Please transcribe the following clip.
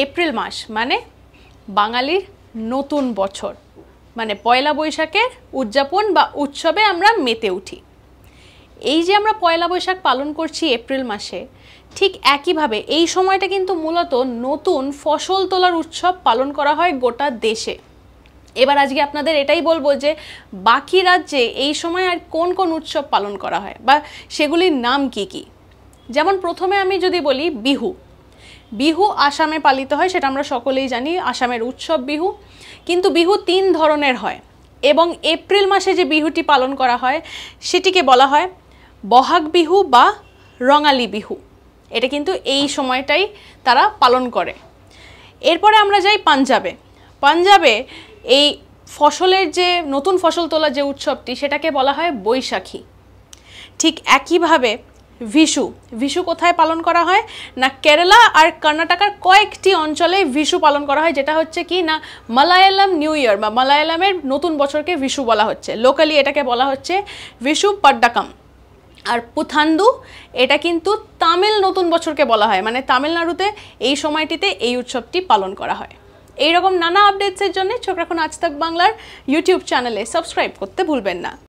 April মাস মানে বাঙালির নতুন বছর, মানে পয়লা বৈশাখের উদযাপন বা উৎসবে আমরা মেতে উঠি। এই যে আমরা পয়লা বৈশাখ পালন করছি এপ্রিল মাসে, ঠিক একইভাবে এই সময়টা কিন্তু মূলত নতুন ফসল তোলার উৎসব পালন করা হয় গোটা দেশে। এবার আজকে আপনাদের এটাই বলবো যে বাকি রাজ্যে এই সময় আর কোন কোন উৎসব পালন করা হয় বা সেগুলির নাম কি কি। যেমন প্রথমে আমি যদি বলি বিহু। বিহু আসামে পালিত হয়, সেটা আমরা সকলেই জানি, আসামের উৎসব বিহু। কিন্তু বিহু 3 ধরনের হয় এবং এপ্রিল মাসে যে বিহুটি পালন করা হয় সেটিকে বলা হয় বহাগ বিহু বা রঙালী বিহু। এটা কিন্তু এই সময়টাই তারা পালন করে। এরপরে আমরা যাই পাঞ্জাবে। পাঞ্জাবে এই ফসলের যে নতুন ফসল তোলা যে উৎসবটি সেটাকে বলা হয় বৈশাখী। ঠিক একইভাবে ভিশু। ভিশু কোথায় পালন করা হয় না কেরালা আর কর্ণাটকের কয়েকটি অঞ্চলে ভিশু পালন করা হয়, যেটা হচ্ছে কি না মালায়ালাম নিউ ইয়ার বা মালায়ালামের নতুন বছরকে ভিশু বলা হচ্ছে। লোকালি এটাকে বলা হচ্ছে ভিশু পাড্ডাকাম। আর পুথান্দু এটা কিন্তু তামিল নতুন বছরকে বলা হয়, মানে তামিলনাড়ুতে এই সময়টিতে এই উৎসবটি পালন করা হয়। এইরকম নানা আপডেটসের জন্য চোখ রাখুন আজ তাক বাংলার ইউটিউব চ্যানেলে, সাবস্ক্রাইব করতে ভুলবেন না।